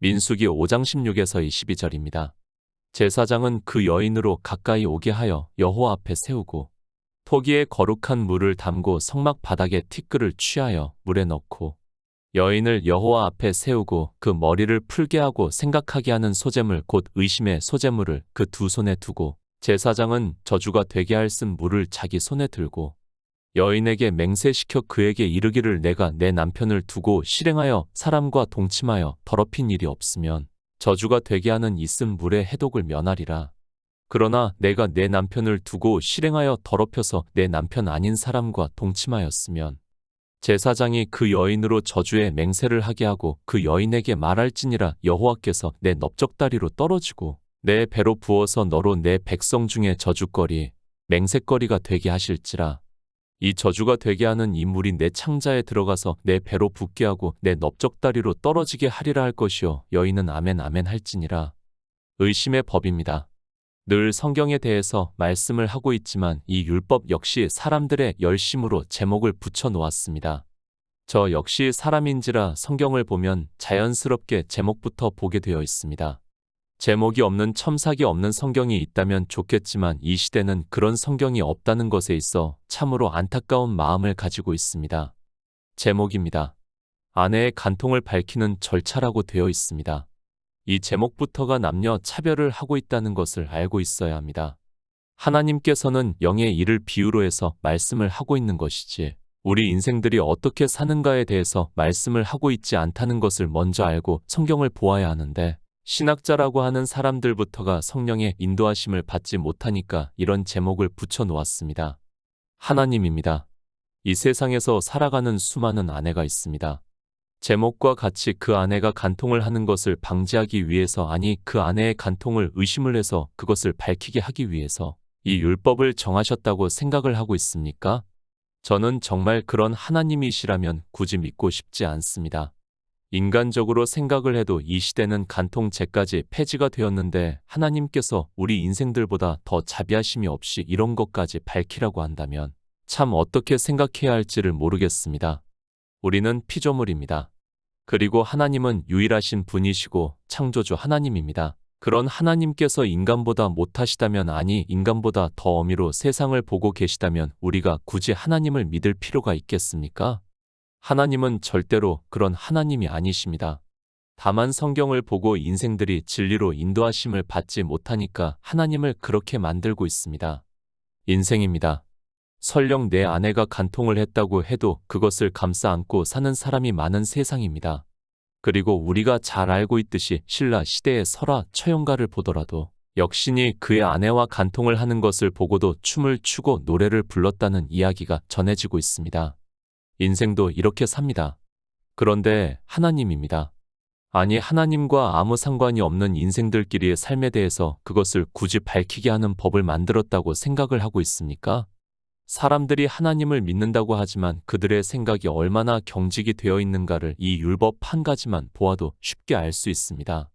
민수기 5장 16에서 22절입니다. 제사장은 그 여인으로 가까이 오게 하여 여호와 앞에 세우고 토기에 거룩한 물을 담고 성막 바닥에 티끌을 취하여 물에 넣고 여인을 여호와 앞에 세우고 그 머리를 풀게 하고 생각하게 하는 소재물 곧 의심의 소재물을 그 두 손에 두고 제사장은 저주가 되게 할 쓴 물을 자기 손에 들고 여인에게 맹세시켜 그에게 이르기를 내가 내 남편을 두고 실행하여 사람과 동침하여 더럽힌 일이 없으면 저주가 되게 하는 이 쓴 물의 해독을 면하리라. 그러나 내가 내 남편을 두고 실행하여 더럽혀서 내 남편 아닌 사람과 동침하였으면 제사장이 그 여인으로 저주의 맹세를 하게 하고 그 여인에게 말할지니라 여호와께서 내 넓적다리로 떨어지고 내 배로 부어서 너로 내 백성 중에 저주거리 맹세거리가 되게 하실지라. 이 저주가 되게 하는 이 물이 내 창자에 들어가서 내 배로 붓게 하고 내 넓적다리로 떨어지게 하리라 할 것이요 여인은 아멘 아멘 할지니라. 의심의 법입니다. 늘 성경에 대해서 말씀을 하고 있지만 이 율법 역시 사람들의 열심으로 제목을 붙여 놓았습니다. 저 역시 사람인지라 성경을 보면 자연스럽게 제목부터 보게 되어 있습니다. 제목이 없는 첨삭이 없는 성경이 있다면 좋겠지만 이 시대는 그런 성경이 없다는 것에 있어 참으로 안타까운 마음을 가지고 있습니다. 제목입니다. 아내의 간통을 밝히는 절차라고 되어 있습니다. 이 제목부터가 남녀 차별을 하고 있다는 것을 알고 있어야 합니다. 하나님께서는 영의 일을 비유로 해서 말씀을 하고 있는 것이지 우리 인생들이 어떻게 사는가에 대해서 말씀을 하고 있지 않다는 것을 먼저 알고 성경을 보아야 하는데 신학자라고 하는 사람들부터가 성령의 인도하심을 받지 못하니까 이런 제목을 붙여 놓았습니다. 하나님입니다. 이 세상에서 살아가는 수많은 아내가 있습니다. 제목과 같이 그 아내가 간통을 하는 것을 방지하기 위해서 아니 그 아내의 간통을 의심을 해서 그것을 밝히게 하기 위해서 이 율법을 정하셨다고 생각을 하고 있습니까? 저는 정말 그런 하나님이시라면 굳이 믿고 싶지 않습니다. 인간적으로 생각을 해도 이 시대는 간통죄까지 폐지가 되었는데 하나님께서 우리 인생들보다 더 자비하심이 없이 이런 것까지 밝히라고 한다면 참 어떻게 생각해야 할지를 모르겠습니다. 우리는 피조물입니다. 그리고 하나님은 유일하신 분이시고 창조주 하나님입니다. 그런 하나님께서 인간보다 못하시다면 아니 인간보다 더 어미로 세상을 보고 계시다면 우리가 굳이 하나님을 믿을 필요가 있겠습니까? 하나님은 절대로 그런 하나님이 아니십니다. 다만 성경을 보고 인생들이 진리로 인도하심을 받지 못하니까 하나님을 그렇게 만들고 있습니다. 인생입니다. 설령 내 아내가 간통을 했다고 해도 그것을 감싸 안고 사는 사람이 많은 세상입니다. 그리고 우리가 잘 알고 있듯이 신라 시대의 설화 처용가를 보더라도 역신이 그의 아내와 간통을 하는 것을 보고도 춤을 추고 노래를 불렀다는 이야기가 전해지고 있습니다. 인생도 이렇게 삽니다. 그런데 하나님입니다. 아니 하나님과 아무 상관이 없는 인생들끼리의 삶에 대해서 그것을 굳이 밝히게 하는 법을 만들었다고 생각을 하고 있습니까? 사람들이 하나님을 믿는다고 하지만 그들의 생각이 얼마나 경직이 되어 있는가를 이 율법 한 가지만 보아도 쉽게 알 수 있습니다.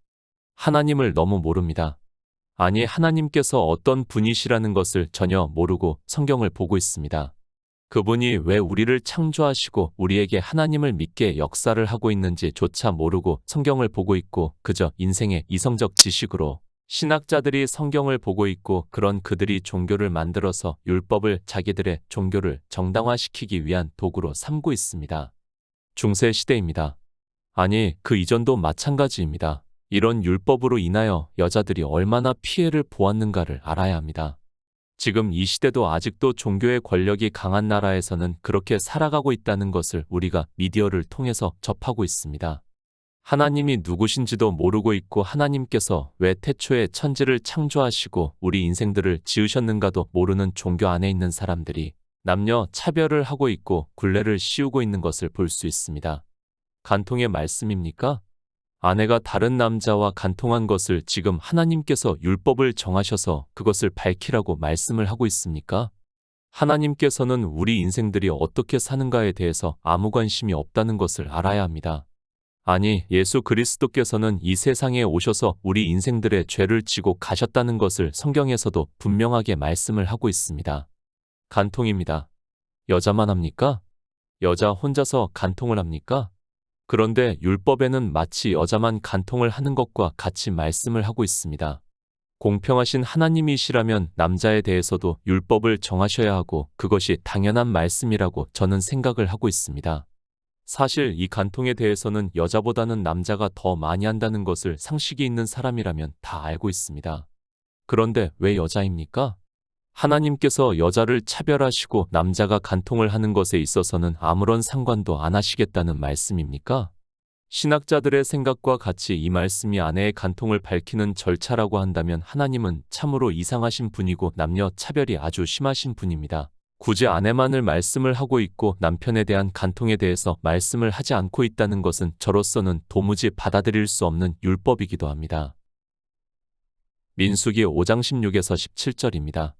하나님을 너무 모릅니다. 아니 하나님께서 어떤 분이시라는 것을 전혀 모르고 성경을 보고 있습니다. 그분이 왜 우리를 창조하시고 우리에게 하나님을 믿게 역사를 하고 있는지조차 모르고 성경을 보고 있고 그저 인생의 이성적 지식으로 신학자들이 성경을 보고 있고 그런 그들이 종교를 만들어서 율법을 자기들의 종교를 정당화시키기 위한 도구로 삼고 있습니다. 중세 시대입니다. 아니 그 이전도 마찬가지입니다. 이런 율법으로 인하여 여자들이 얼마나 피해를 보았는가를 알아야 합니다. 지금 이 시대도 아직도 종교의 권력이 강한 나라에서는 그렇게 살아가고 있다는 것을 우리가 미디어를 통해서 접하고 있습니다. 하나님이 누구신지도 모르고 있고 하나님께서 왜 태초에 천지를 창조하시고 우리 인생들을 지으셨는가도 모르는 종교 안에 있는 사람들이 남녀 차별을 하고 있고 굴레를 씌우고 있는 것을 볼 수 있습니다. 간통의 말씀입니까? 아내가 다른 남자와 간통한 것을 지금 하나님께서 율법을 정하셔서 그것을 밝히라고 말씀을 하고 있습니까? 하나님께서는 우리 인생들이 어떻게 사는가에 대해서 아무 관심이 없다는 것을 알아야 합니다. 아니 예수 그리스도께서는 이 세상에 오셔서 우리 인생들의 죄를 지고 가셨다는 것을 성경에서도 분명하게 말씀을 하고 있습니다. 간통입니다. 여자만 합니까? 여자 혼자서 간통을 합니까? 그런데 율법에는 마치 여자만 간통을 하는 것과 같이 말씀을 하고 있습니다. 공평하신 하나님이시라면 남자에 대해서도 율법을 정하셔야 하고 그것이 당연한 말씀이라고 저는 생각을 하고 있습니다. 사실 이 간통에 대해서는 여자보다는 남자가 더 많이 한다는 것을 상식이 있는 사람이라면 다 알고 있습니다. 그런데 왜 여자입니까? 하나님께서 여자를 차별하시고 남자가 간통을 하는 것에 있어서는 아무런 상관도 안 하시겠다는 말씀입니까? 신학자들의 생각과 같이 이 말씀이 아내의 간통을 밝히는 절차라고 한다면 하나님은 참으로 이상하신 분이고 남녀 차별이 아주 심하신 분입니다. 굳이 아내만을 말씀을 하고 있고 남편에 대한 간통에 대해서 말씀을 하지 않고 있다는 것은 저로서는 도무지 받아들일 수 없는 율법이기도 합니다. 민수기 5장 16에서 17절입니다.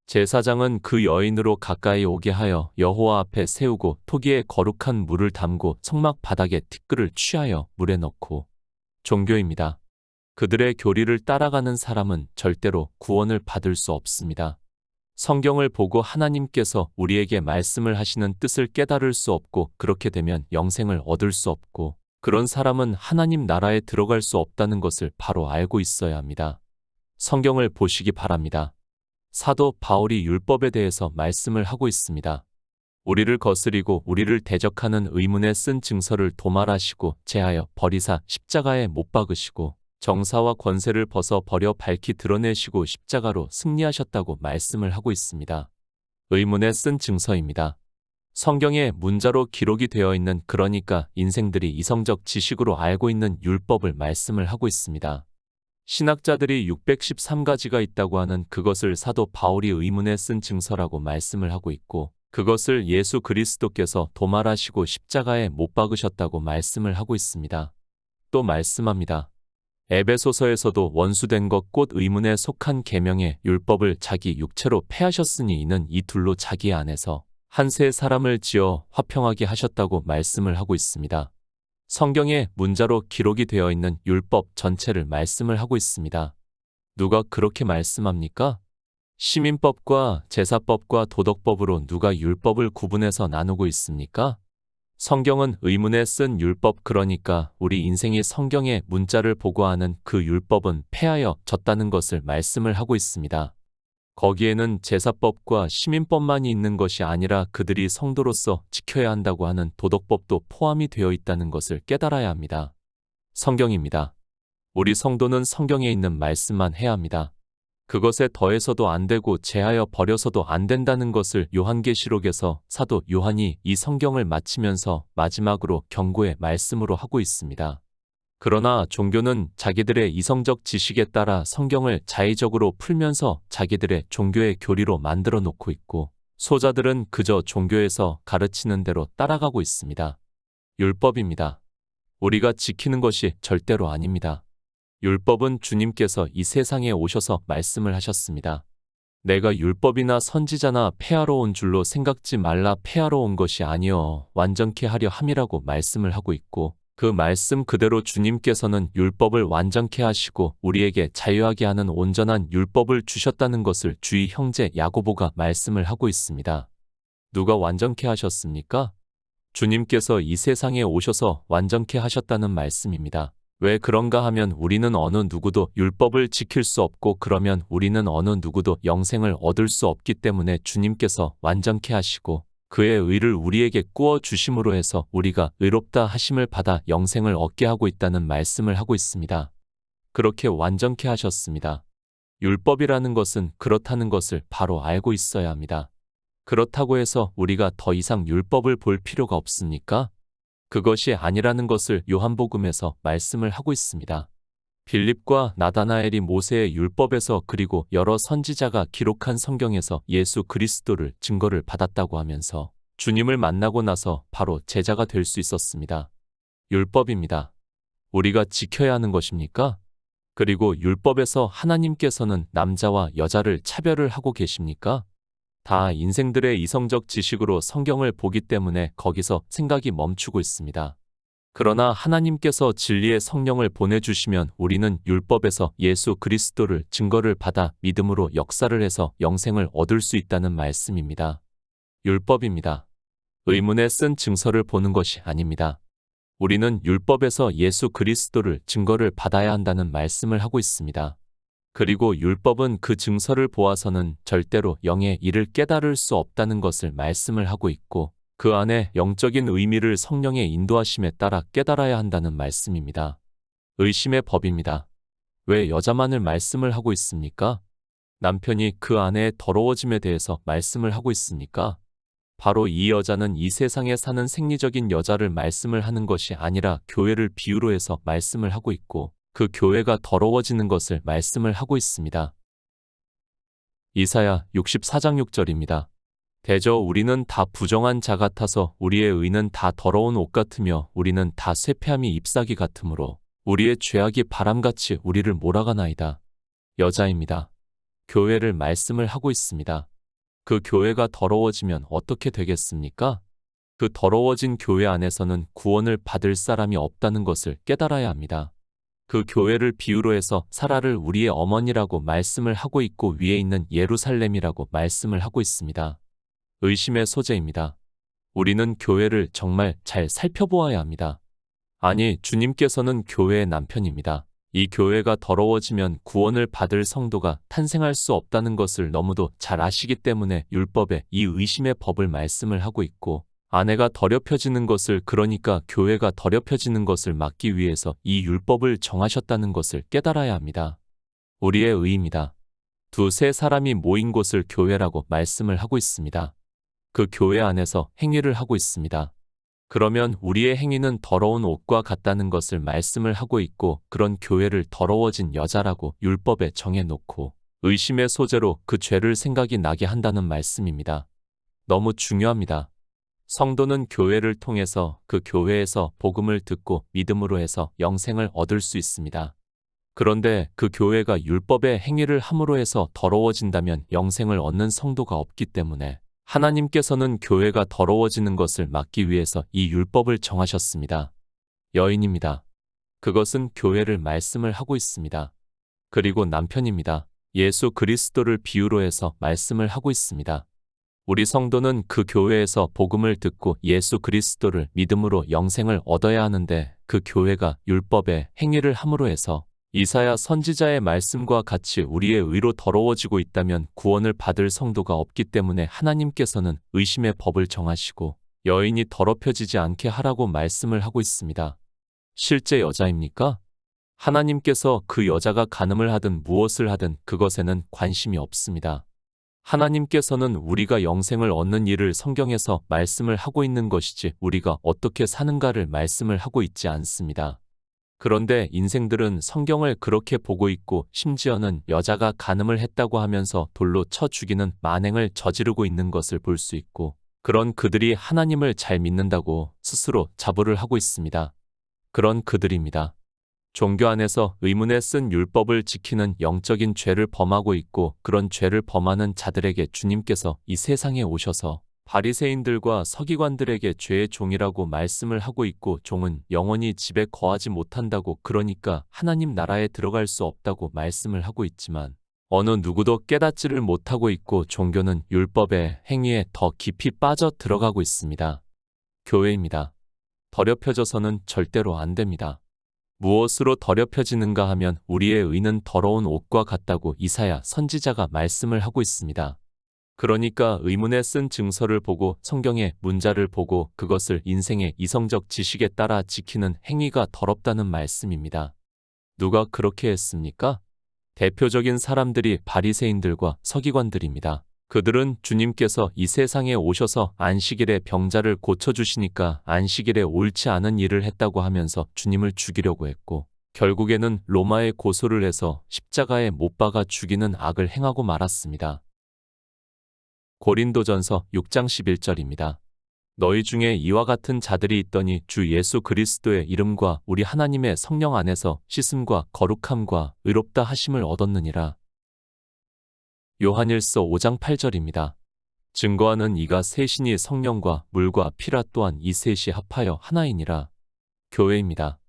제사장은 그 여인으로 가까이 오게 하여 여호와 앞에 세우고 토기에 거룩한 물을 담고 성막 바닥에 티끌을 취하여 물에 넣고. 종교입니다. 그들의 교리를 따라가는 사람은 절대로 구원을 받을 수 없습니다. 성경을 보고 하나님께서 우리에게 말씀을 하시는 뜻을 깨달을 수 없고 그렇게 되면 영생을 얻을 수 없고 그런 사람은 하나님 나라에 들어갈 수 없다는 것을 바로 알고 있어야 합니다. 성경을 보시기 바랍니다. 사도 바울이 율법에 대해서 말씀을 하고 있습니다. 우리를 거스리고 우리를 대적하는 의문에 쓴 증서를 도말하시고 제하여 버리사 십자가에 못 박으시고 정사와 권세를 벗어 버려 밝히 드러내시고 십자가로 승리하셨다고 말씀을 하고 있습니다. 의문에 쓴 증서입니다. 성경에 문자로 기록이 되어 있는 그러니까 인생들이 이성적 지식으로 알고 있는 율법을 말씀을 하고 있습니다. 신학자들이 613가지가 있다고 하는 그것을 사도 바울이 의문에 쓴 증서라고 말씀을 하고 있고 그것을 예수 그리스도께서 도말하시고 십자가에 못 박으셨다고 말씀을 하고 있습니다. 또 말씀합니다. 에베소서에서도 원수된 것 곧 의문에 속한 계명의 율법을 자기 육체로 폐하셨으니 이는 이 둘로 자기 안에서 한 새 사람을 지어 화평하게 하셨다고 말씀을 하고 있습니다. 성경에 문자로 기록이 되어 있는 율법 전체를 말씀을 하고 있습니다. 누가 그렇게 말씀합니까? 시민법과 제사법과 도덕법으로 누가 율법을 구분해서 나누고 있습니까? 성경은 의문에 쓴 율법 그러니까 우리 인생이 성경의 문자를 보고 하는 그 율법은 폐하여 졌다는 것을 말씀을 하고 있습니다. 거기에는 제사법과 시민법만이 있는 것이 아니라 그들이 성도로서 지켜야 한다고 하는 도덕법도 포함이 되어 있다는 것을 깨달아야 합니다. 성경입니다. 우리 성도는 성경에 있는 말씀만 해야 합니다. 그것에 더해서도 안 되고 제하여 버려서도 안 된다는 것을 요한계시록에서 사도 요한이 이 성경을 마치면서 마지막으로 경고의 말씀으로 하고 있습니다. 그러나 종교는 자기들의 이성적 지식에 따라 성경을 자의적으로 풀면서 자기들의 종교의 교리로 만들어 놓고 있고 소자들은 그저 종교에서 가르치는 대로 따라가고 있습니다. 율법입니다. 우리가 지키는 것이 절대로 아닙니다. 율법은 주님께서 이 세상에 오셔서 말씀을 하셨습니다. 내가 율법이나 선지자나 폐하러 온 줄로 생각지 말라 폐하러 온 것이 아니여 완전케 하려 함이라고 말씀을 하고 있고 그 말씀 그대로 주님께서는 율법을 완전케 하시고 우리에게 자유하게 하는 온전한 율법을 주셨다는 것을 주의 형제 야고보가 말씀을 하고 있습니다. 누가 완전케 하셨습니까? 주님께서 이 세상에 오셔서 완전케 하셨다는 말씀입니다. 왜 그런가 하면 우리는 어느 누구도 율법을 지킬 수 없고 그러면 우리는 어느 누구도 영생을 얻을 수 없기 때문에 주님께서 완전케 하시고 그의 의를 우리에게 꾸어 주심으로 해서 우리가 의롭다 하심을 받아 영생을 얻게 하고 있다는 말씀을 하고 있습니다. 그렇게 완전케 하셨습니다. 율법이라는 것은 그렇다는 것을 바로 알고 있어야 합니다. 그렇다고 해서 우리가 더 이상 율법을 볼 필요가 없습니까? 그것이 아니라는 것을 요한복음에서 말씀을 하고 있습니다. 빌립과 나다나엘이 모세의 율법에서 그리고 여러 선지자가 기록한 성경에서 예수 그리스도를 증거를 받았다고 하면서 주님을 만나고 나서 바로 제자가 될 수 있었습니다. 율법입니다. 우리가 지켜야 하는 것입니까? 그리고 율법에서 하나님께서는 남자와 여자를 차별을 하고 계십니까? 다 인생들의 이성적 지식으로 성경을 보기 때문에 거기서 생각이 멈추고 있습니다. 그러나 하나님께서 진리의 성령을 보내주시면 우리는 율법에서 예수 그리스도를 증거를 받아 믿음으로 역사를 해서 영생을 얻을 수 있다는 말씀입니다. 율법입니다. 의문에 쓴 증서를 보는 것이 아닙니다. 우리는 율법에서 예수 그리스도를 증거를 받아야 한다는 말씀을 하고 있습니다. 그리고 율법은 그 증서를 보아서는 절대로 영의 일을 깨달을 수 없다는 것을 말씀을 하고 있고 그 안에 영적인 의미를 성령의 인도하심에 따라 깨달아야 한다는 말씀입니다. 의심의 법입니다. 왜 여자만을 말씀을 하고 있습니까? 남편이 그 아내의 더러워짐에 대해서 말씀을 하고 있습니까? 바로 이 여자는 이 세상에 사는 생리적인 여자를 말씀을 하는 것이 아니라 교회를 비유로 해서 말씀을 하고 있고 그 교회가 더러워지는 것을 말씀을 하고 있습니다. 이사야 64장 6절입니다. 대저 우리는 다 부정한 자 같아서 우리의 의는 다 더러운 옷 같으며 우리는 다 쇠폐함이 잎사귀 같으므로 우리의 죄악이 바람같이 우리를 몰아가나이다. 여자입니다. 교회를 말씀을 하고 있습니다. 그 교회가 더러워지면 어떻게 되겠습니까? 그 더러워진 교회 안에서는 구원을 받을 사람이 없다는 것을 깨달아야 합니다. 그 교회를 비유로 해서 사라를 우리의 어머니라고 말씀을 하고 있고 위에 있는 예루살렘이라고 말씀을 하고 있습니다. 의심의 소재입니다. 우리는 교회를 정말 잘 살펴보아야 합니다. 아니, 주님께서는 교회의 남편입니다. 이 교회가 더러워지면 구원을 받을 성도가 탄생할 수 없다는 것을 너무도 잘 아시기 때문에 율법에 이 의심의 법을 말씀을 하고 있고 아내가 더럽혀지는 것을 그러니까 교회가 더럽혀지는 것을 막기 위해서 이 율법을 정하셨다는 것을 깨달아야 합니다. 우리의 의입니다. 두세 사람이 모인 곳을 교회라고 말씀을 하고 있습니다. 그 교회 안에서 행위를 하고 있습니다. 그러면 우리의 행위는 더러운 옷과 같다는 것을 말씀을 하고 있고 그런 교회를 더러워진 여자라고 율법에 정해놓고 의심의 소재로 그 죄를 생각이 나게 한다는 말씀입니다. 너무 중요합니다. 성도는 교회를 통해서 그 교회에서 복음을 듣고 믿음으로 해서 영생을 얻을 수 있습니다. 그런데 그 교회가 율법의 행위를 함으로 해서 더러워진다면 영생을 얻는 성도가 없기 때문에 하나님께서는 교회가 더러워지는 것을 막기 위해서 이 율법을 정하셨습니다. 여인입니다. 그것은 교회를 말씀을 하고 있습니다. 그리고 남편입니다. 예수 그리스도를 비유로 해서 말씀을 하고 있습니다. 우리 성도는 그 교회에서 복음을 듣고 예수 그리스도를 믿음으로 영생을 얻어야 하는데 그 교회가 율법의 행위를 함으로 해서 이사야 선지자의 말씀과 같이 우리의 의로 더러워지고 있다면 구원을 받을 성도가 없기 때문에 하나님께서는 의심의 법을 정하시고 여인이 더럽혀지지 않게 하라고 말씀을 하고 있습니다. 실제 여자입니까? 하나님께서 그 여자가 간음을 하든 무엇을 하든 그것에는 관심이 없습니다. 하나님께서는 우리가 영생을 얻는 일을 성경에서 말씀을 하고 있는 것이지 우리가 어떻게 사는가를 말씀을 하고 있지 않습니다. 그런데 인생들은 성경을 그렇게 보고 있고 심지어는 여자가 간음을 했다고 하면서 돌로 쳐 죽이는 만행을 저지르고 있는 것을 볼 수 있고 그런 그들이 하나님을 잘 믿는다고 스스로 자부를 하고 있습니다. 그런 그들입니다. 종교 안에서 의문에 쓴 율법을 지키는 영적인 죄를 범하고 있고 그런 죄를 범하는 자들에게 주님께서 이 세상에 오셔서 바리새인들과 서기관들에게 죄의 종이라고 말씀을 하고 있고 종은 영원히 집에 거하지 못한다고 그러니까 하나님 나라에 들어갈 수 없다고 말씀을 하고 있지만 어느 누구도 깨닫지를 못하고 있고 종교는 율법의 행위에 더 깊이 빠져 들어가고 있습니다. 교회입니다. 더럽혀져서는 절대로 안 됩니다. 무엇으로 더럽혀지는가 하면 우리의 의는 더러운 옷과 같다고 이사야 선지자가 말씀을 하고 있습니다. 그러니까 의문에 쓴 증서를 보고 성경의 문자를 보고 그것을 인생의 이성적 지식에 따라 지키는 행위가 더럽다는 말씀입니다. 누가 그렇게 했습니까? 대표적인 사람들이 바리새인들과 서기관들입니다. 그들은 주님께서 이 세상에 오셔서 안식일에 병자를 고쳐주시니까 안식일에 옳지 않은 일을 했다고 하면서 주님을 죽이려고 했고 결국에는 로마에 고소를 해서 십자가에 못 박아 죽이는 악을 행하고 말았습니다. 고린도전서 6장 11절입니다. 너희 중에 이와 같은 자들이 있더니 주 예수 그리스도의 이름과 우리 하나님의 성령 안에서 씻음과 거룩함과 의롭다 하심을 얻었느니라. 요한일서 5장 8절입니다. 증거하는 이가 셋이니 성령과 물과 피라 또한 이 셋이 합하여 하나이니라. 교회입니다.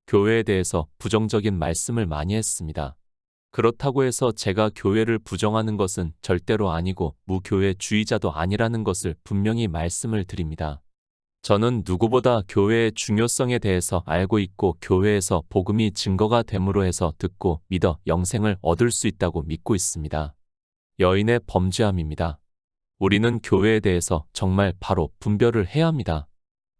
교회에 대해서 부정적인 말씀을 많이 했습니다. 그렇다고 해서 제가 교회를 부정하는 것은 절대로 아니고 무교회주의자도 아니라는 것을 분명히 말씀을 드립니다. 저는 누구보다 교회의 중요성에 대해서 알고 있고 교회에서 복음이 증거가 됨으로 해서 듣고 믿어 영생을 얻을 수 있다고 믿고 있습니다. 여인의 범죄함입니다. 우리는 교회에 대해서 정말 바로 분별을 해야 합니다.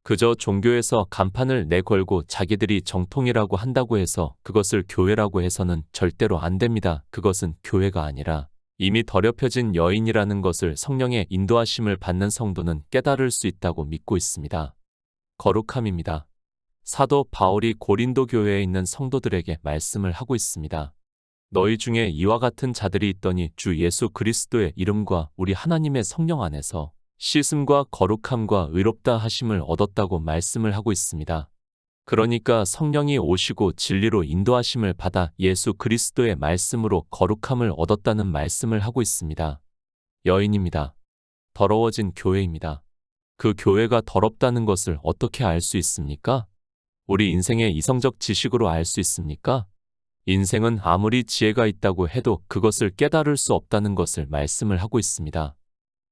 그저 종교에서 간판을 내걸고 자기들이 정통이라고 한다고 해서 그것을 교회라고 해서는 절대로 안 됩니다. 그것은 교회가 아니라 이미 더럽혀진 여인이라는 것을 성령의 인도하심을 받는 성도는 깨달을 수 있다고 믿고 있습니다. 거룩함입니다. 사도 바울이 고린도 교회에 있는 성도들에게 말씀을 하고 있습니다. 너희 중에 이와 같은 자들이 있더니 주 예수 그리스도의 이름과 우리 하나님의 성령 안에서 씻음과 거룩함과 의롭다 하심을 얻었다고 말씀을 하고 있습니다. 그러니까 성령이 오시고 진리로 인도하심을 받아 예수 그리스도의 말씀으로 거룩함을 얻었다는 말씀을 하고 있습니다. 여인입니다. 더러워진 교회입니다. 그 교회가 더럽다는 것을 어떻게 알 수 있습니까? 우리 인생의 이성적 지식으로 알 수 있습니까? 인생은 아무리 지혜가 있다고 해도 그것을 깨달을 수 없다는 것을 말씀을 하고 있습니다.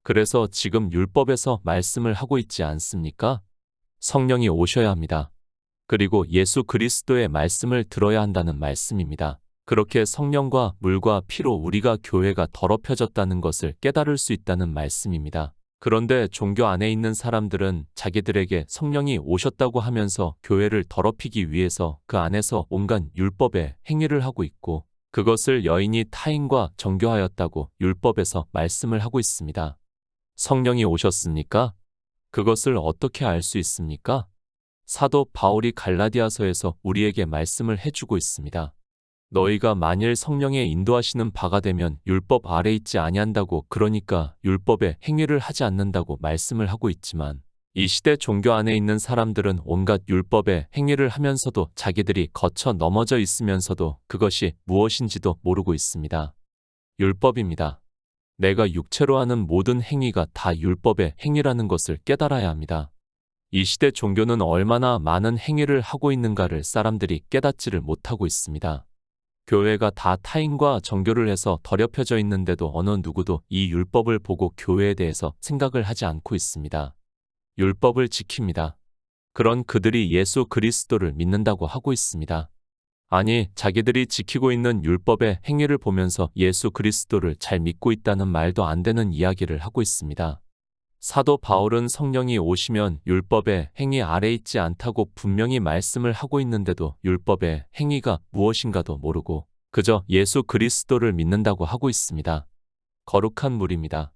그래서 지금 율법에서 말씀을 하고 있지 않습니까? 성령이 오셔야 합니다. 그리고 예수 그리스도의 말씀을 들어야 한다는 말씀입니다. 그렇게 성령과 물과 피로 우리가 교회가 더럽혀졌다는 것을 깨달을 수 있다는 말씀입니다. 그런데 종교 안에 있는 사람들은 자기들에게 성령이 오셨다고 하면서 교회를 더럽히기 위해서 그 안에서 온갖 율법의 행위를 하고 있고 그것을 여인이 타인과 정교하였다고 율법에서 말씀을 하고 있습니다. 성령이 오셨습니까? 그것을 어떻게 알 수 있습니까? 사도 바울이 갈라디아서에서 우리에게 말씀을 해주고 있습니다. 너희가 만일 성령의 인도하시는 바가 되면 율법 아래 있지 아니한다고 그러니까 율법의 행위를 하지 않는다고 말씀을 하고 있지만 이 시대 종교 안에 있는 사람들은 온갖 율법의 행위를 하면서도 자기들이 거쳐 넘어져 있으면서도 그것이 무엇인지도 모르고 있습니다. 율법입니다. 내가 육체로 하는 모든 행위가 다 율법의 행위라는 것을 깨달아야 합니다. 이 시대 종교는 얼마나 많은 행위를 하고 있는가를 사람들이 깨닫지를 못하고 있습니다. 교회가 다 타인과 정교를 해서 더럽혀져 있는데도 어느 누구도 이 율법을 보고 교회에 대해서 생각을 하지 않고 있습니다. 율법을 지킵니다. 그런 그들이 예수 그리스도를 믿는다고 하고 있습니다. 아니, 자기들이 지키고 있는 율법의 행위를 보면서 예수 그리스도를 잘 믿고 있다는 말도 안 되는 이야기를 하고 있습니다. 사도 바울은 성령이 오시면 율법의 행위 아래 있지 않다고 분명히 말씀을 하고 있는데도 율법의 행위가 무엇인가도 모르고 그저 예수 그리스도를 믿는다고 하고 있습니다. 거룩한 물입니다.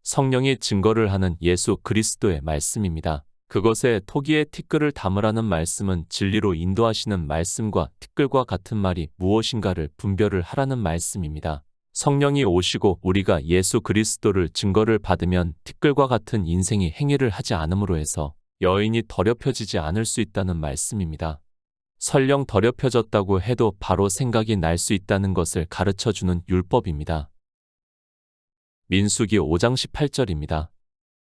성령이 증거를 하는 예수 그리스도의 말씀입니다. 그것에 토기에 티끌을 담으라는 말씀은 진리로 인도하시는 말씀과 티끌과 같은 말이 무엇인가를 분별을 하라는 말씀입니다. 성령이 오시고 우리가 예수 그리스도를 증거를 받으면 티끌과 같은 인생이 행위를 하지 않음으로 해서 여인이 더럽혀지지 않을 수 있다는 말씀입니다. 설령 더럽혀졌다고 해도 바로 생각이 날 수 있다는 것을 가르쳐주는 율법입니다. 민수기 5장 18절입니다.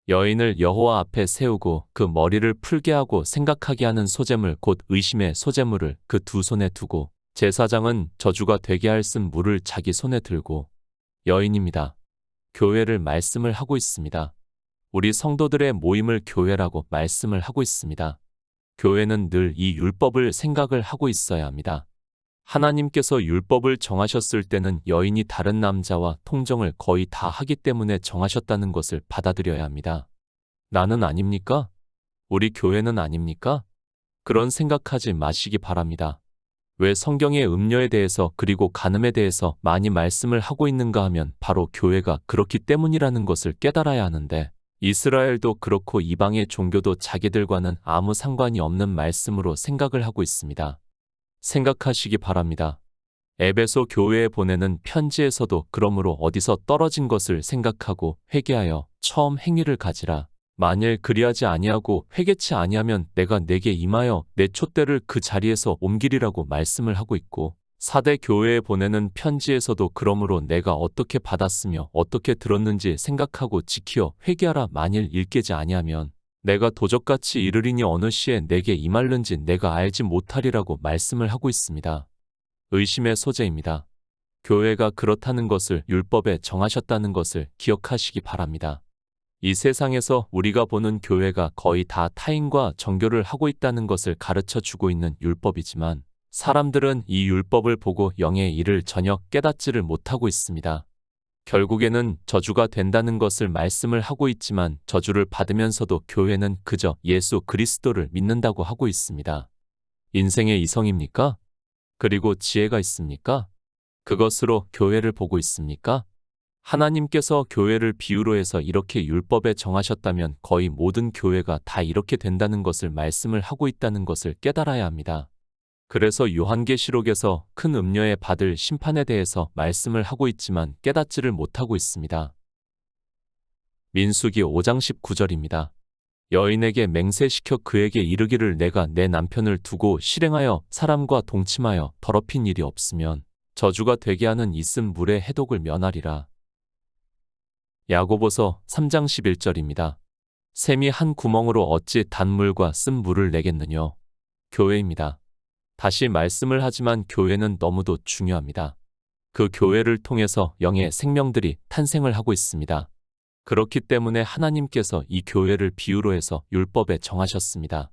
여인을 여호와 앞에 세우고 그 머리를 풀게 하고 생각하게 하는 소재물 곧 의심의 소재물을 그 두 손에 두고 제사장은 저주가 되게 할 쓴 물을 자기 손에 들고 여인입니다. 교회를 말씀을 하고 있습니다. 우리 성도들의 모임을 교회라고 말씀을 하고 있습니다. 교회는 늘 이 율법을 생각을 하고 있어야 합니다. 하나님께서 율법을 정하셨을 때는 여인이 다른 남자와 통정을 거의 다 하기 때문에 정하셨다는 것을 받아들여야 합니다. 나는 아닙니까? 우리 교회는 아닙니까? 그런 생각하지 마시기 바랍니다. 왜 성경의 음녀에 대해서 그리고 간음에 대해서 많이 말씀을 하고 있는가 하면 바로 교회가 그렇기 때문이라는 것을 깨달아야 하는데 이스라엘도 그렇고 이방의 종교도 자기들과는 아무 상관이 없는 말씀으로 생각을 하고 있습니다. 생각하시기 바랍니다. 에베소 교회에 보내는 편지에서도 그러므로 어디서 떨어진 것을 생각하고 회개하여 처음 행위를 가지라. 만일 그리하지 아니하고 회개치 아니하면 내가 내게 임하여 내 촛대를 그 자리에서 옮기리라고 말씀을 하고 있고 사대 교회에 보내는 편지에서도 그러므로 내가 어떻게 받았으며 어떻게 들었는지 생각하고 지키어 회개하라. 만일 일깨지 아니하면 내가 도적같이 이르리니 어느 시에 내게 임할는지 내가 알지 못하리라고 말씀을 하고 있습니다. 의심의 소재입니다. 교회가 그렇다는 것을 율법에 정하셨다는 것을 기억하시기 바랍니다. 이 세상에서 우리가 보는 교회가 거의 다 타인과 정교를 하고 있다는 것을 가르쳐 주고 있는 율법이지만 사람들은 이 율법을 보고 영의 일을 전혀 깨닫지를 못하고 있습니다. 결국에는 저주가 된다는 것을 말씀을 하고 있지만 저주를 받으면서도 교회는 그저 예수 그리스도를 믿는다고 하고 있습니다. 인생의 이성입니까? 그리고 지혜가 있습니까? 그것으로 교회를 보고 있습니까? 하나님께서 교회를 비유로 해서 이렇게 율법에 정하셨다면 거의 모든 교회가 다 이렇게 된다는 것을 말씀을 하고 있다는 것을 깨달아야 합니다. 그래서 요한계시록에서 큰 음녀에 받을 심판에 대해서 말씀을 하고 있지만 깨닫지를 못하고 있습니다. 민수기 5장 19절입니다. 여인에게 맹세시켜 그에게 이르기를 내가 내 남편을 두고 실행하여 사람과 동침하여 더럽힌 일이 없으면 저주가 되게 하는 있음 물의 해독을 면하리라. 야고보서 3장 11절입니다. 샘이 한 구멍으로 어찌 단물과 쓴 물을 내겠느냐. 교회입니다. 다시 말씀을 하지만 교회는 너무도 중요합니다. 그 교회를 통해서 영의 생명들이 탄생을 하고 있습니다. 그렇기 때문에 하나님께서 이 교회를 비유로 해서 율법에 정하셨습니다.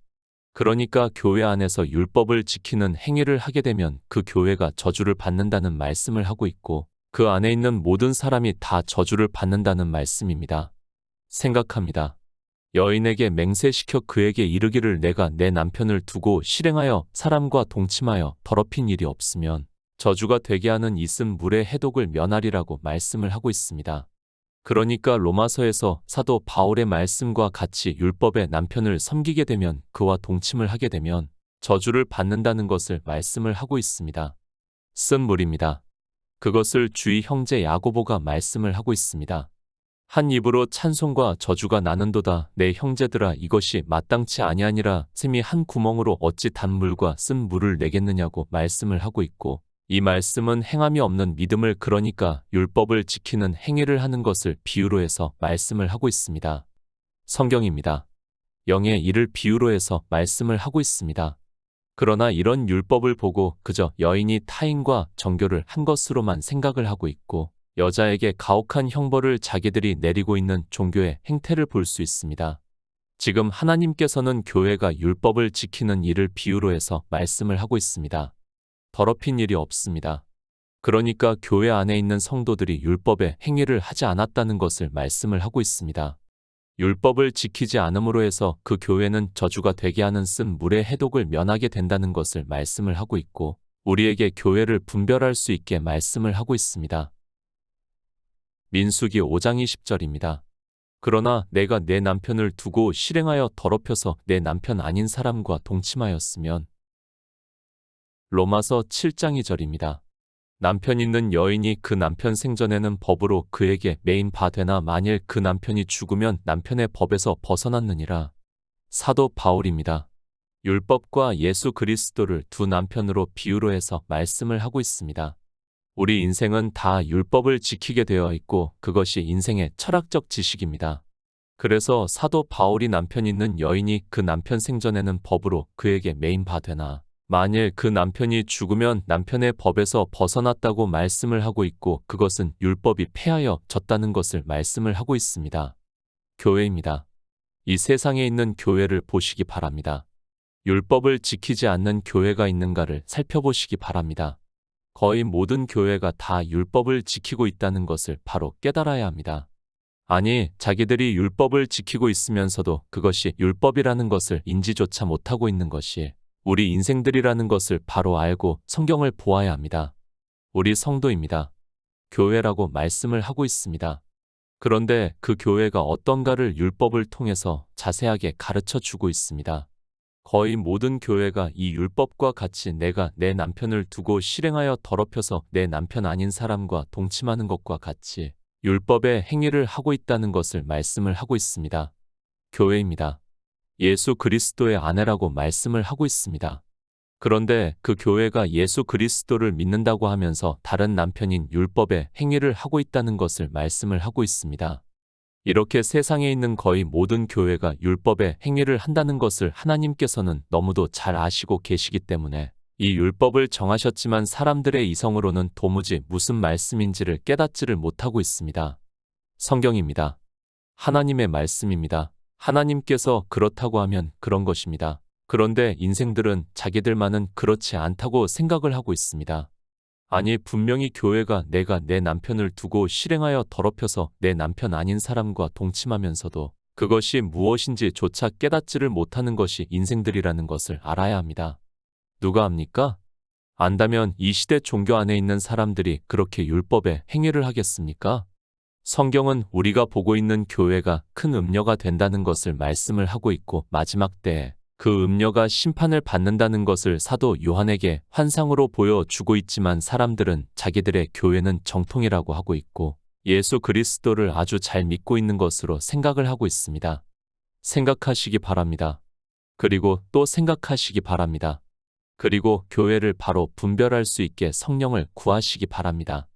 그러니까 교회 안에서 율법을 지키는 행위를 하게 되면 그 교회가 저주를 받는다는 말씀을 하고 있고 그 안에 있는 모든 사람이 다 저주를 받는다는 말씀입니다. 생각합니다. 여인에게 맹세시켜 그에게 이르기를 내가 내 남편을 두고 실행하여 사람과 동침하여 더럽힌 일이 없으면 저주가 되게 하는 있음 물의 해독을 면하리라고 말씀을 하고 있습니다. 그러니까 로마서에서 사도 바울의 말씀과 같이 율법의 남편을 섬기게 되면 그와 동침을 하게 되면 저주를 받는다는 것을 말씀을 하고 있습니다. 쓴 물입니다. 그것을 주의 형제 야고보가 말씀을 하고 있습니다. 한 입으로 찬송과 저주가 나는도다. 내 형제들아 이것이 마땅치 아니하니라. 샘이 한 구멍으로 어찌 단물과 쓴 물을 내겠느냐고 말씀을 하고 있고 이 말씀은 행함이 없는 믿음을 그러니까 율법을 지키는 행위를 하는 것을 비유로 해서 말씀을 하고 있습니다. 성경입니다. 영의 일을 비유로 해서 말씀을 하고 있습니다. 그러나 이런 율법을 보고 그저 여인이 타인과 정교를 한 것으로만 생각을 하고 있고 여자에게 가혹한 형벌을 자기들이 내리고 있는 종교의 행태를 볼 수 있습니다. 지금 하나님께서는 교회가 율법을 지키는 일을 비유로 해서 말씀을 하고 있습니다. 더럽힌 일이 없습니다. 그러니까 교회 안에 있는 성도들이 율법의 행위를 하지 않았다는 것을 말씀을 하고 있습니다. 율법을 지키지 않음으로 해서 그 교회는 저주가 되게 하는 쓴 물의 해독을 면하게 된다는 것을 말씀을 하고 있고 우리에게 교회를 분별할 수 있게 말씀을 하고 있습니다. 민수기 5장 20절입니다. 그러나 내가 내 남편을 두고 실행하여 더럽혀서 내 남편 아닌 사람과 동침하였으면 로마서 7장 2절입니다. 남편 있는 여인이 그 남편 생전에는 법으로 그에게 매인 바 되나 만일 그 남편이 죽으면 남편의 법에서 벗어났느니라. 사도 바울입니다. 율법과 예수 그리스도를 두 남편으로 비유로 해서 말씀을 하고 있습니다. 우리 인생은 다 율법을 지키게 되어 있고 그것이 인생의 철학적 지식입니다. 그래서 사도 바울이 남편 있는 여인이 그 남편 생전에는 법으로 그에게 매인 바 되나 만일 그 남편이 죽으면 남편의 법에서 벗어났다고 말씀을 하고 있고 그것은 율법이 폐하여 졌다는 것을 말씀을 하고 있습니다. 교회입니다. 이 세상에 있는 교회를 보시기 바랍니다. 율법을 지키지 않는 교회가 있는가를 살펴보시기 바랍니다. 거의 모든 교회가 다 율법을 지키고 있다는 것을 바로 깨달아야 합니다. 아니, 자기들이 율법을 지키고 있으면서도 그것이 율법이라는 것을 인지조차 못하고 있는 것이 우리 인생들이라는 것을 바로 알고 성경을 보아야 합니다. 우리 성도입니다. 교회라고 말씀을 하고 있습니다. 그런데 그 교회가 어떤가를 율법을 통해서 자세하게 가르쳐 주고 있습니다. 거의 모든 교회가 이 율법과 같이 내가 내 남편을 두고 실행하여 더럽혀서 내 남편 아닌 사람과 동침하는 것과 같이 율법의 행위를 하고 있다는 것을 말씀을 하고 있습니다. 교회입니다. 예수 그리스도의 아내라고 말씀을 하고 있습니다. 그런데 그 교회가 예수 그리스도를 믿는다고 하면서 다른 남편인 율법의 행위를 하고 있다는 것을 말씀을 하고 있습니다. 이렇게 세상에 있는 거의 모든 교회가 율법의 행위를 한다는 것을 하나님께서는 너무도 잘 아시고 계시기 때문에 이 율법을 정하셨지만 사람들의 이성으로는 도무지 무슨 말씀인지를 깨닫지를 못하고 있습니다. 성경입니다. 하나님의 말씀입니다. 하나님께서 그렇다고 하면 그런 것입니다. 그런데 인생들은 자기들만은 그렇지 않다고 생각을 하고 있습니다. 아니, 분명히 교회가 내가 내 남편을 두고 실행하여 더럽혀서 내 남편 아닌 사람과 동침하면서도 그것이 무엇인지조차 깨닫지를 못하는 것이 인생들이라는 것을 알아야 합니다. 누가 압니까? 안다면 이 시대 종교 안에 있는 사람들이 그렇게 율법에 행위를 하겠습니까? 성경은 우리가 보고 있는 교회가 큰 음녀가 된다는 것을 말씀을 하고 있고 마지막 때에 그 음녀가 심판을 받는다는 것을 사도 요한에게 환상으로 보여주고 있지만 사람들은 자기들의 교회는 정통이라고 하고 있고 예수 그리스도를 아주 잘 믿고 있는 것으로 생각을 하고 있습니다. 생각하시기 바랍니다. 그리고 또 생각하시기 바랍니다. 그리고 교회를 바로 분별할 수 있게 성령을 구하시기 바랍니다.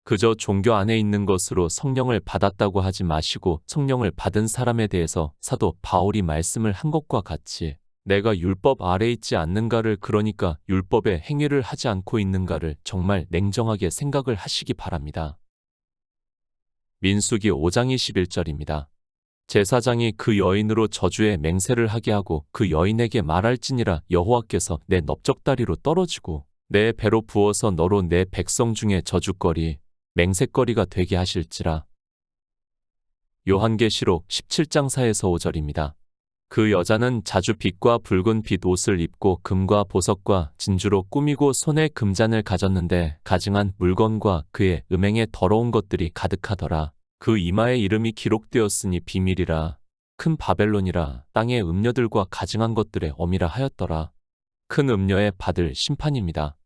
그저 종교 안에 있는 것으로 성령을 받았다고 하지 마시고 성령을 받은 사람에 대해서 사도 바울이 말씀을 한 것과 같이 내가 율법 아래 있지 않는가를, 그러니까 율법의 행위를 하지 않고 있는가를 정말 냉정하게 생각을 하시기 바랍니다. 민수기 5장 21절입니다. 제사장이 그 여인으로 저주의 맹세를 하게 하고 그 여인에게 말할지니라 여호와께서 내 넓적다리로 떨어지고 내 배로 부어서 너로 내 백성 중에 저주거리 맹세거리가 되게 하실지라. 요한계시록 17장 4에서 5절입니다. 그 여자는 자주 빛과 붉은 빛 옷을 입고 금과 보석과 진주로 꾸미고 손에 금잔을 가졌는데 가증한 물건과 그의 음행에 더러운 것들이 가득하더라. 그 이마에 이름이 기록되었으니 비밀이라 큰 바벨론이라 땅의 음녀들과 가증한 것들의 어미라 하였더라. 큰 음녀에 받을 심판입니다.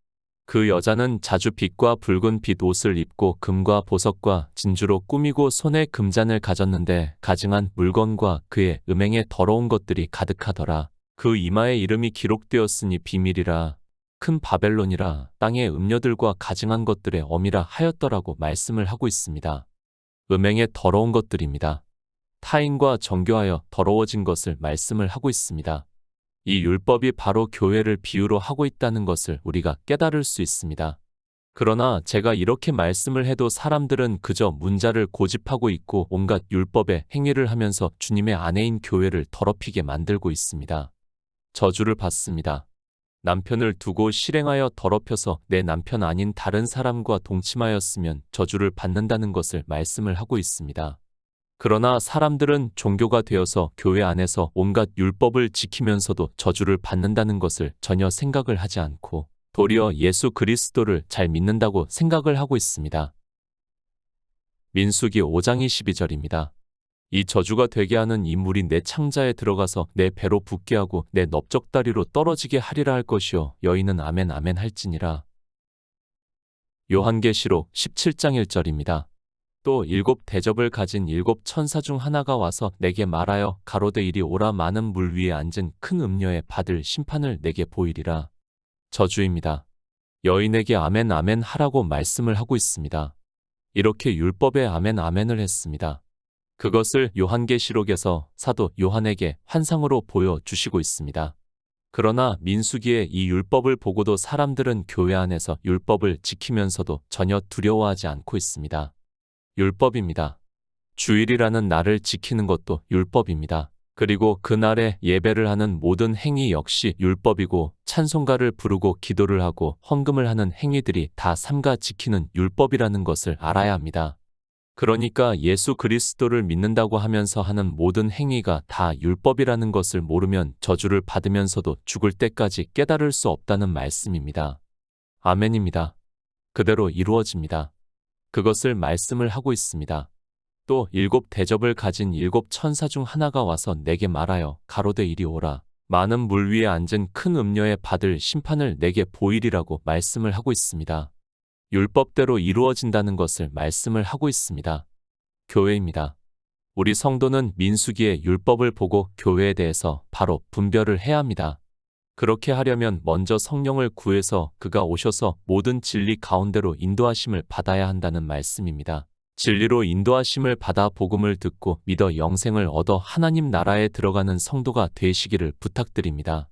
그 여자는 자주 빛과 붉은 빛 옷을 입고 금과 보석과 진주로 꾸미고 손에 금잔을 가졌는데 가증한 물건과 그의 음행에 더러운 것들이 가득하더라. 그 이마에 이름이 기록되었으니 비밀이라 큰 바벨론이라 땅의 음녀들과 가증한 것들의 어미라 하였더라고 말씀을 하고 있습니다. 음행에 더러운 것들입니다. 타인과 정교하여 더러워진 것을 말씀을 하고 있습니다. 이 율법이 바로 교회를 비유로 하고 있다는 것을 우리가 깨달을 수 있습니다. 그러나 제가 이렇게 말씀을 해도 사람들은 그저 문자를 고집하고 있고 온갖 율법의 행위를 하면서 주님의 아내인 교회를 더럽히게 만들고 있습니다. 저주를 받습니다. 남편을 두고 실행하여 더럽혀서 내 남편 아닌 다른 사람과 동침하였으면 저주를 받는다는 것을 말씀을 하고 있습니다. 그러나 사람들은 종교가 되어서 교회 안에서 온갖 율법을 지키면서도 저주를 받는다는 것을 전혀 생각을 하지 않고 도리어 예수 그리스도를 잘 믿는다고 생각을 하고 있습니다. 민수기 5장 22절입니다. 이 저주가 되게 하는 이 물이 내 창자에 들어가서 내 배로 붓게 하고 내 넓적다리로 떨어지게 하리라 할 것이요 여인은 아멘 아멘 할지니라. 요한계시록 17장 1절입니다. 또 7 대접을 가진 7 천사 중 하나가 와서 내게 말하여 가로되 이리 오라 많은 물 위에 앉은 큰 음녀에 받을 심판을 내게 보이리라. 저주입니다. 여인에게 아멘 아멘 하라고 말씀을 하고 있습니다. 이렇게 율법에 아멘 아멘을 했습니다. 그것을 요한계시록에서 사도 요한에게 환상으로 보여주시고 있습니다. 그러나 민수기의 이 율법을 보고도 사람들은 교회 안에서 율법을 지키면서도 전혀 두려워하지 않고 있습니다. 율법입니다. 주일이라는 날을 지키는 것도 율법입니다. 그리고 그날에 예배를 하는 모든 행위 역시 율법이고 찬송가를 부르고 기도를 하고 헌금을 하는 행위들이 다 삼가 지키는 율법이라는 것을 알아야 합니다. 그러니까 예수 그리스도를 믿는다고 하면서 하는 모든 행위가 다 율법이라는 것을 모르면 저주를 받으면서도 죽을 때까지 깨달을 수 없다는 말씀입니다. 아멘입니다. 그대로 이루어집니다. 그것을 말씀을 하고 있습니다. 또 7 대접을 가진 7 천사 중 하나가 와서 내게 말하여 가로되 이리 오라 많은 물 위에 앉은 큰 음녀에 받을 심판을 내게 보이리라고 말씀을 하고 있습니다. 율법대로 이루어진다는 것을 말씀을 하고 있습니다. 교회입니다. 우리 성도는 민수기의 율법을 보고 교회에 대해서 바로 분별을 해야 합니다. 그렇게 하려면 먼저 성령을 구해서 그가 오셔서 모든 진리 가운데로 인도하심을 받아야 한다는 말씀입니다. 진리로 인도하심을 받아 복음을 듣고 믿어 영생을 얻어 하나님 나라에 들어가는 성도가 되시기를 부탁드립니다.